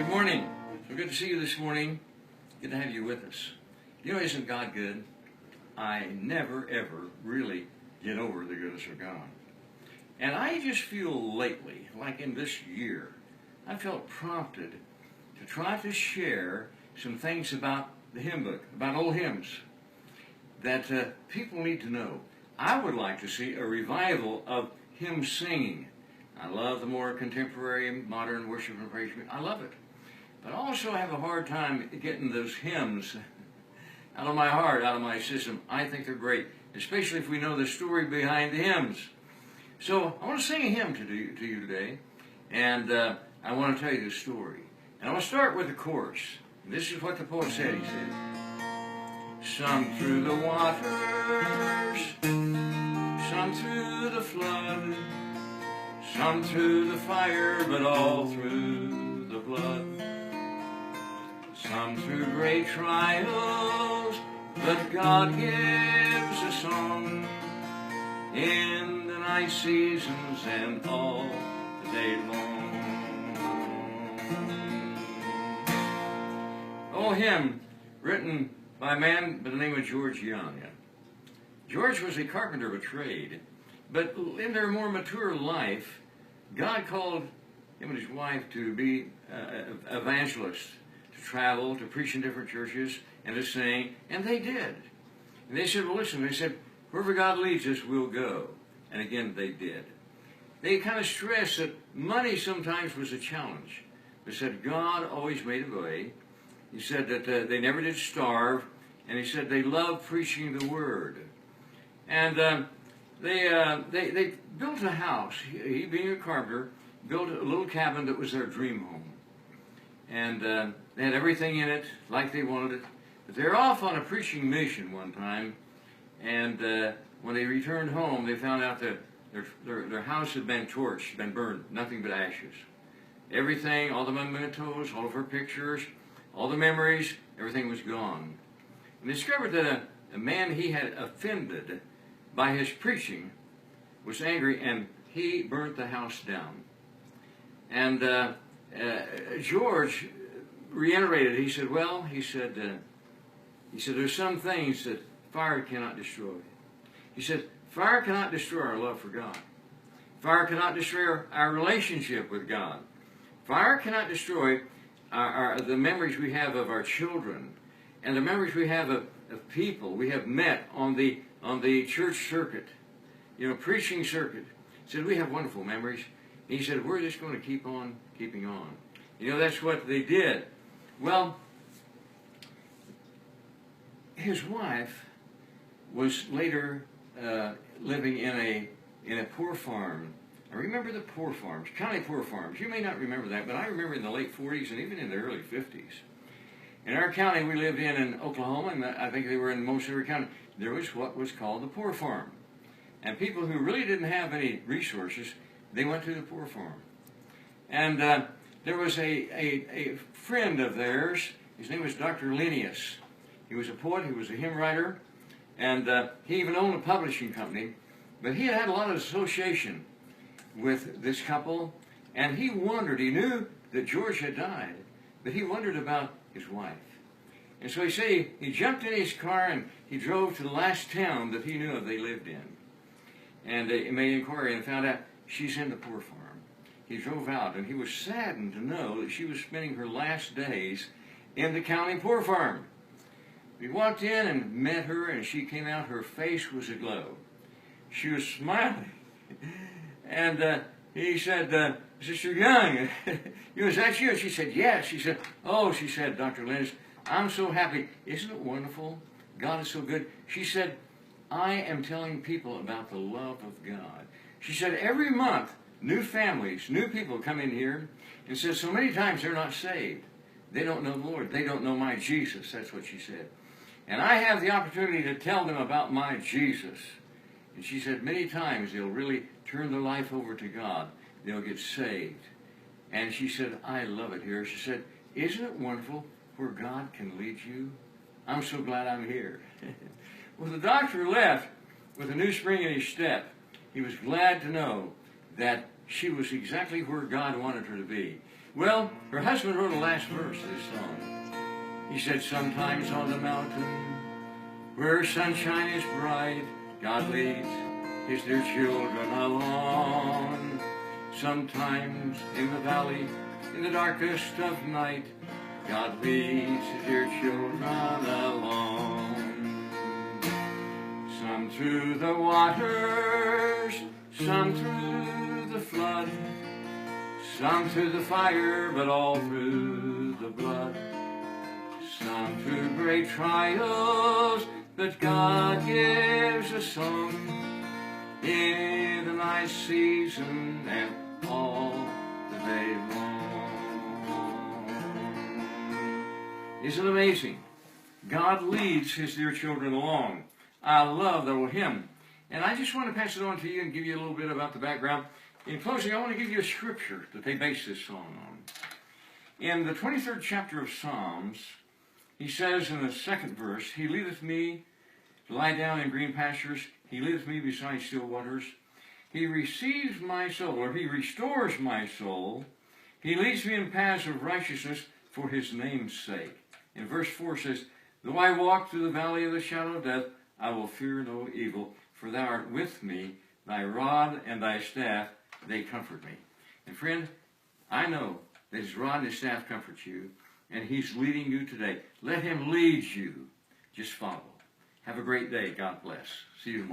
Good morning. So good to see you this morning. Good to have you with us. You know, isn't God good? I never, ever really get over the goodness of God. And I just feel lately, like in this year, I felt prompted to try to share some things about the hymn book, about old hymns, that people need to know. I would like to see a revival of hymn singing. I love the more contemporary, modern worship and praise music. I love it. But I also have a hard time getting those hymns out of my heart, out of my system. I think they're great, especially if we know the story behind the hymns. So I want to sing a hymn to you today, and I want to tell you the story. And I want to start with the chorus. This is what the poet said. He said, "Some through the waters, some through the flood, some through the fire, but all through the blood. Some through great trials, but God gives a song in the night seasons and all the day long." Oh, hymn written by a man by the name of George Young. George was a carpenter of a trade, but in their more mature life, God called him and his wife to be evangelists, to travel, to preach in different churches, and to sing, and they did. And they said, well, listen, they said, wherever God leads us, we'll go. And again, they did. They kind of stressed that money sometimes was a challenge. They said God always made a way. He said that they never did starve, and he said they loved preaching the word. And they built a house. He being a carpenter, built a little cabin that was their dream home. And they had everything in it like they wanted it. But they were off on a preaching mission one time, and when they returned home, they found out that their house had been torched, been burned, nothing but ashes. Everything, all the mementos, all of her pictures, all the memories, everything was gone. And they discovered that a man he had offended by his preaching was angry, and he burnt the house down. And George reiterated. He said, well, he said, there's some things that fire cannot destroy. He said, fire cannot destroy our love for God. Fire cannot destroy our relationship with God. Fire cannot destroy the memories we have of our children and the memories we have of people we have met on the church circuit, preaching circuit. He said, we have wonderful memories. And he said, we're just going to keep on keeping on. That's what they did. Well, his wife was later living in a poor farm. I remember the poor farms, county poor farms. You may not remember that, but I remember in the late 40s and even in the early 50s. In our county we lived in Oklahoma, and I think they were in most every county, there was what was called the poor farm. And people who really didn't have any resources, they went to the poor farm. And there was a friend of theirs. His name was Dr. Linnaeus. He was a poet, he was a hymn writer, and he even owned a publishing company. But he had a lot of association with this couple, and he wondered, he knew that George had died, but he wondered about his wife. And so he jumped in his car and he drove to the last town that he knew of they lived in. And he made inquiry and found out she's in the poor farm. He drove out, and he was saddened to know that she was spending her last days in the county poor farm. We walked in and met her, and she came out. Her face was aglow. She was smiling. And he said, Sister Young, is that you? And she said, yes. She said, oh, she said, Dr. Linnaeus, I'm so happy. Isn't it wonderful? God is so good. She said, I am telling people about the love of God. She said, every month, new families, new people come in here and says so many times they're not saved. They don't know the Lord. They don't know my Jesus. That's what she said. And I have the opportunity to tell them about my Jesus. And she said many times they'll really turn their life over to God. They'll get saved. And she said, I love it here. She said, isn't it wonderful where God can lead you? I'm so glad I'm here. Well, the doctor left with a new spring in his step. He was glad to know that she was exactly where God wanted her to be. Well, her husband wrote the last verse of this song. He said, sometimes on the mountain where sunshine is bright, God leads his dear children along. Sometimes in the valley, in the darkest of night, God leads his dear children along. Some through the waters, some through the flood, some through the fire, but all through the blood. Some through great trials, but God gives a song in the night season and all the day long. Isn't it amazing? God leads his dear children along. I love the hymn. And I just want to pass it on to you and give you a little bit about the background. In closing, I want to give you a scripture that they base this song on. In the 23rd chapter of Psalms, he says in the second verse, he leadeth me to lie down in green pastures. He leadeth me beside still waters. He receives my soul, or he restores my soul. He leads me in paths of righteousness for his name's sake. And verse 4 says, though I walk through the valley of the shadow of death, I will fear no evil, for thou art with me. Thy rod and thy staff, they comfort me. And friend, I know that his rod and his staff comfort you, and he's leading you today. Let him lead you. Just follow. Have a great day. God bless. See you tomorrow.